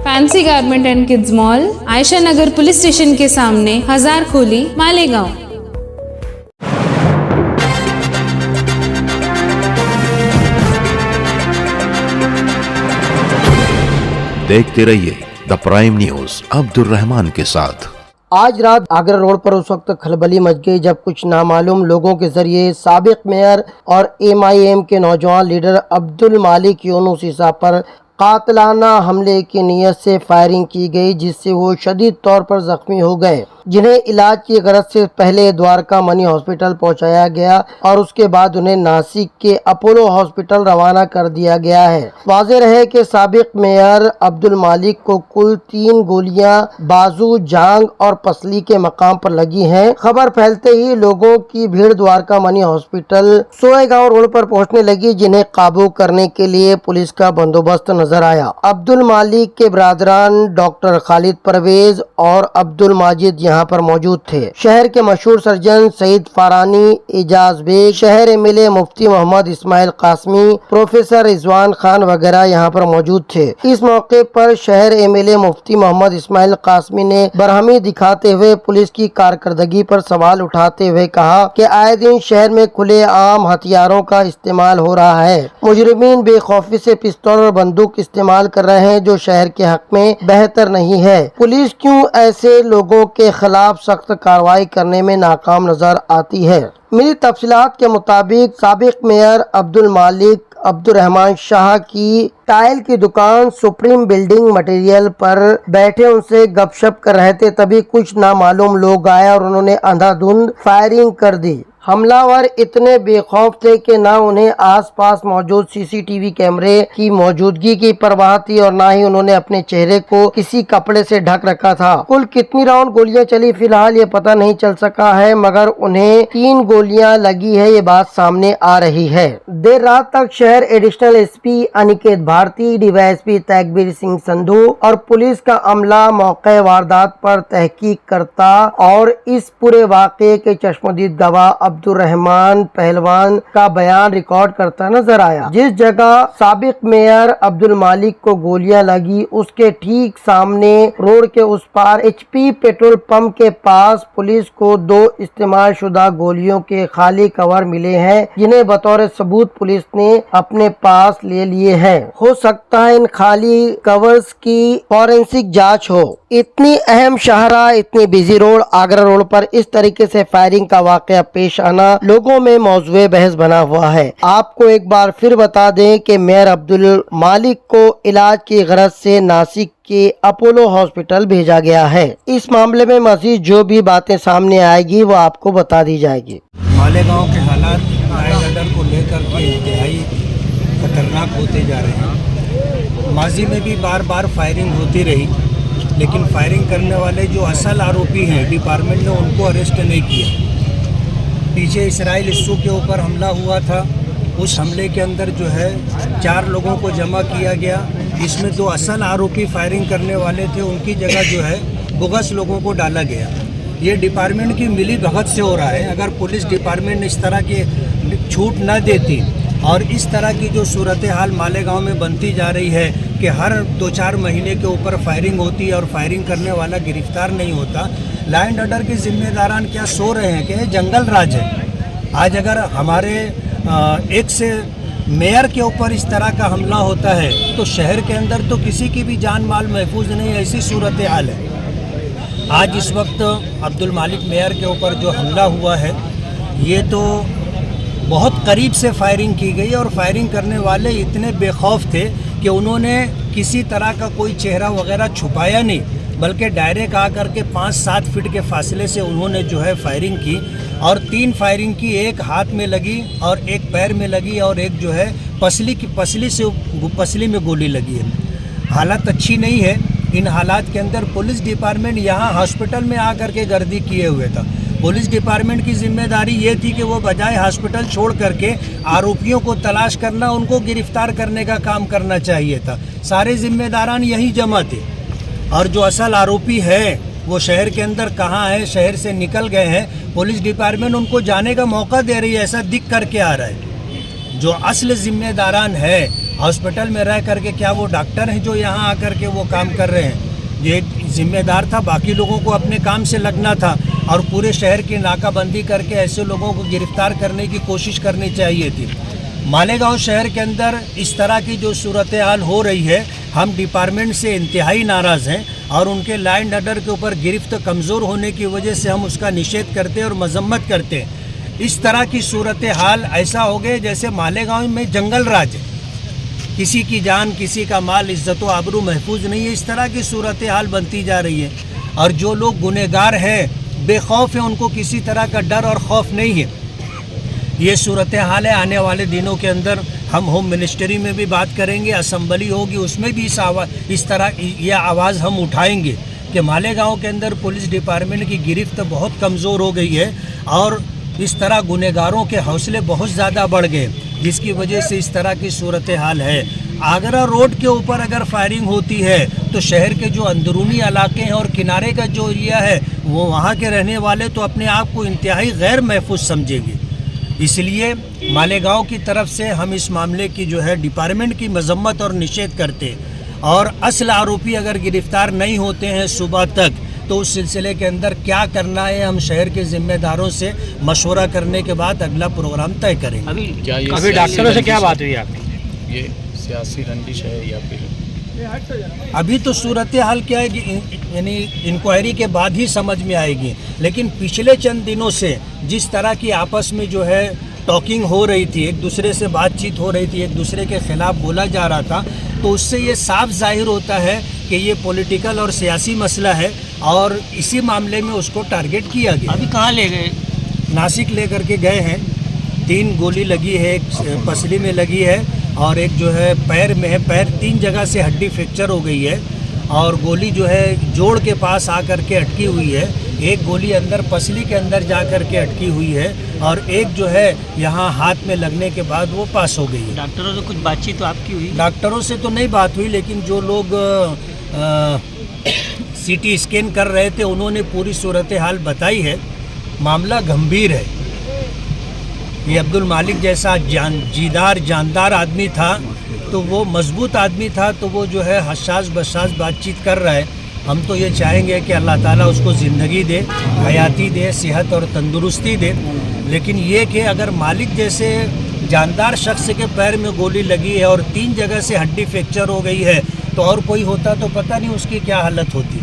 Fancy garment and kids mall, Ayesha Nagar police station के सामने, हजारखोली, मालेगांव। देखते रहिए the prime news Abdul Rahman के साथ। आज रात आगरा रोड पर उस वक्त खलबली मच गई जब कुछ नामालूम लोगों के जरिए साबिक मेयर और एमआईएम के नौजवान लीडर अब्दुल मालिक यूनुस ईसा पर कातलाना हमले की नीयत से फायरिंग की गई, जिससे वो शदीद तौर पर जख्मी हो गए, जिन्हें इलाज की गरज से पहले द्वारका मनी हॉस्पिटल पहुंचाया गया और उसके बाद उन्हें नासिक के अपोलो हॉस्पिटल रवाना कर दिया गया है। वाज़ेह रहे कि साबिक मेयर अब्दुल मालिक को कुल 3 गोलियां बाजू, जांग और पसली के मकाम पर लगी हैं। खबर फैलते ही लोगों की भीड़ द्वारका मनी हॉस्पिटल सोएगांव रोड पर पहुंचने लगी, जिन्हें काबू करने के लिए पुलिस का बंदोबस्त नजर आया। अब्दुल मालिक के ब्रादरान डॉक्टर खालिद परवेज और अब्दुल माजिद यहाँ पर मौजूद थे। शहर के मशहूर सर्जन सईद फारानी, एजाज बेग, शहर एमएलए मुफ्ती मोहम्मद इस्माइल कासमी, प्रोफेसर रिजवान खान वगैरह यहाँ पर मौजूद थे। इस मौके पर शहर एमएलए मुफ्ती मोहम्मद इस्माइल कासमी ने बरहमी दिखाते हुए पुलिस की कारकर्दगी पर सवाल उठाते हुए कहा कि आए दिन शहर में खुले आम हथियारों का इस्तेमाल हो रहा है। मुजरिमीन बेखौफी से पिस्तौल और बंदूक इस्तेमाल कर रहे हैं, जो शहर के हक में बेहतर नहीं है। पुलिस क्यों ऐसे लोगों के खिलाफ सख्त कार्रवाई करने में नाकाम नजर आती है? मिली तफसीलात के मुताबिक साबिक मेयर अब्दुल मालिक अब्दुल रहमान शाह की टाइल की दुकान सुप्रीम बिल्डिंग मटेरियल पर बैठे उनसे गपशप कर रहे थे, तभी कुछ नामालूम लोग आए और उन्होंने अंधाधुंध फायरिंग कर दी। हमलावर इतने बेखौफ थे कि ना उन्हें आसपास मौजूद सीसीटीवी कैमरे की मौजूदगी की परवाह थी और ना ही उन्होंने अपने चेहरे को किसी कपड़े से ढक रखा था। कुल कितनी राउंड गोलियां चली फिलहाल ये पता नहीं चल सका है, मगर उन्हें 3 गोलियां लगी है, ये बात सामने आ रही है। देर रात तक शहर additional SP Aniket Bharti, DYSP Takbir Singh Sandhu और पुलिस का अमला मौके वारदात पर तहकीक करता और इस पूरे वाक़े के चश्मदीद गवाह अब्दुल रहमान पहलवान का बयान रिकॉर्ड करता नजर आया। जिस जगह साबिक मेयर अब्दुल मालिक को गोलियां लगी, उसके ठीक सामने रोड के उस पार एचपी पेट्रोल पंप के पास पुलिस को 2 इस्तेमाल शुदा गोलियों के खाली कवर मिले हैं, जिन्हें बतौर सबूत पुलिस ने अपने पास ले लिए हैं। हो सकता है इन खाली कवर्स की फॉरेंसिक जांच हो। इतनी अहम शाहरा, इतनी बिजी रोड आगरा रोड पर इस तरीके से फायरिंग का वाकया पेश आना लोगों में मौजूए बहस बना हुआ है। आपको एक बार फिर बता दें कि मेयर अब्दुल मालिक को इलाज की गरज से नासिक के अपोलो हॉस्पिटल भेजा गया है। इस मामले में मजीद जो भी बातें सामने आएगी वो आपको बता दी जाएगी। मालेगांव के हालात आयरन को लेकर के इंतहाई खतरनाक होते जा रहे हैं। माजी में भी बार बार फायरिंग होती रही, लेकिन फायरिंग करने वाले जो असल आरोपी हैं डिपार्टमेंट ने उनको अरेस्ट नहीं किया। पीछे इसराइल इशू के ऊपर हमला हुआ था, उस हमले के अंदर जो है 4 लोगों को जमा किया गया। इसमें जो असल आरोपी फायरिंग करने वाले थे उनकी जगह जो है बोगस लोगों को डाला गया। ये डिपार्टमेंट की मिली भगत से हो रहा है। अगर पुलिस डिपार्टमेंट इस तरह की छूट न देती और इस तरह की जो सूरत हाल मालेगांव में बनती जा रही है कि हर 2-4 महीने के ऊपर फायरिंग होती है और फायरिंग करने वाला गिरफ्तार नहीं होता, लॉ एंड ऑर्डर के जिम्मेदारान क्या सो रहे हैं कि ये जंगल राज है। आज अगर हमारे एक से मेयर के ऊपर इस तरह का हमला होता है तो शहर के अंदर तो किसी की भी जान माल महफूज नहीं, ऐसी सूरत हाल है। आज इस वक्त अब्दुल मालिक मेयर के ऊपर जो हमला हुआ है, ये तो बहुत करीब से फायरिंग की गई और फायरिंग करने वाले इतने बेखौफ थे कि उन्होंने किसी तरह का कोई चेहरा वगैरह छुपाया नहीं, बल्कि डायरेक्ट आकर के 5-7 फीट के फासले से उन्होंने जो है फायरिंग की और 3 फायरिंग की, एक हाथ में लगी और एक पैर में लगी और एक जो है पसली में गोली लगी है। हालत अच्छी नहीं है। इन हालात के अंदर पुलिस डिपार्टमेंट यहाँ हॉस्पिटल में आकर के गर्दी किए हुए था। पुलिस डिपार्टमेंट की जिम्मेदारी ये थी कि वो बजाय हॉस्पिटल छोड़ करके आरोपियों को तलाश करना, उनको गिरफ्तार करने का काम करना चाहिए था। सारे जिम्मेदारान यही जमा थे और जो असल आरोपी है वो शहर के अंदर कहाँ है, शहर से निकल गए हैं। पुलिस डिपार्टमेंट उनको जाने का मौका दे रही है, ऐसा दिख करके आ रहा है। जो असल जिम्मेदारान है हॉस्पिटल में रह करके क्या वो डॉक्टर हैं जो यहाँ आकर के वो काम कर रहे हैं? ये एक जिम्मेदार था, बाकी लोगों को अपने काम से लगना था और पूरे शहर की नाकाबंदी करके ऐसे लोगों को गिरफ्तार करने की कोशिश करनी चाहिए थी। मालेगांव शहर के अंदर इस तरह की जो सूरत हाल हो रही है, हम डिपार्टमेंट से इंतहाई नाराज़ हैं और उनके लॉ एंड ऑर्डर के ऊपर गिरफ्त कमज़ोर होने की वजह से हम उसका निषेध करते हैं और मजम्मत करते हैं। इस तरह की सूरत हाल ऐसा हो गए जैसे मालेगांव में जंगल राज है, किसी की जान, किसी का माल, इज्जत व आबरू महफूज नहीं है। इस तरह की सूरत हाल बनती जा रही है और जो लोग गुनहगार हैं, बेखौफ हैं, उनको किसी तरह का डर और खौफ नहीं है। ये सूरत हाल है। आने वाले दिनों के अंदर हम होम मिनिस्ट्री में भी बात करेंगे, असम्बली होगी, उसमें भी इस तरह यह आवाज़ हम उठाएंगे कि मालेगांव के अंदर पुलिस डिपार्टमेंट की गिरफ्त बहुत कमज़ोर हो गई है और इस तरह गुनहगारों के हौसले बहुत ज़्यादा बढ़ गए, जिसकी वजह से इस तरह की सूरत हाल है। आगरा रोड के ऊपर अगर फायरिंग होती है तो शहर के जो अंदरूनी इलाके हैं और किनारे का जो एरिया है, वो वहाँ के रहने वाले तो अपने आप को इंतहाई गैर महफूज समझेंगे। इसलिए मालेगांव की तरफ से हम इस मामले की जो है डिपार्टमेंट की मजम्मत और निषेध करते, और असल आरोपी अगर गिरफ्तार नहीं होते हैं सुबह तक, तो उस सिलसिले के अंदर क्या करना है हम शहर के जिम्मेदारों से मशवरा करने के बाद अगला प्रोग्राम तय करेंगे। अभी डॉक्टरों से क्या बात हुई आपकी? ये सियासी रंजिश है या फिर अभी तो सूरत हाल क्या है कि यानी इंक्वायरी के बाद ही समझ में आएगी, लेकिन पिछले चंद दिनों से जिस तरह की आपस में जो है टॉकिंग हो रही थी, एक दूसरे से बातचीत हो रही थी, एक दूसरे के खिलाफ बोला जा रहा था, तो उससे ये साफ जाहिर होता है कि ये पॉलिटिकल और सियासी मसला है और इसी मामले में उसको टारगेट किया गया। अभी कहाँ ले गए? नासिक ले करके गए हैं। 3 गोली लगी है, एक पसली में लगी है और एक जो है पैर में है। पैर 3 जगह से हड्डी फ्रैक्चर हो गई है और गोली जो है जोड़ के पास आकर के अटकी हुई है। एक गोली अंदर पसली के अंदर जा कर के अटकी हुई है और एक जो है यहाँ हाथ में लगने के बाद वो पास हो गई है। डॉक्टरों से कुछ बातचीत तो आपकी हुई? डॉक्टरों से तो नहीं बात हुई, लेकिन जो लोग सीटी स्कैन कर रहे थे उन्होंने पूरी सूरत हाल बताई है। मामला गंभीर है। ये अब्दुल मालिक जैसा जानदार आदमी था, तो वो मजबूत आदमी था, तो वो जो है हसास बसास बातचीत कर रहा है। हम तो ये चाहेंगे कि अल्लाह ताला उसको ज़िंदगी दे, हयाती दे, सेहत और तंदुरुस्ती दे। लेकिन ये कि अगर मालिक जैसे जानदार शख्स के पैर में गोली लगी है और 3 जगह से हड्डी फ्रैक्चर हो गई है, तो और कोई होता तो पता नहीं उसकी क्या हालत होती।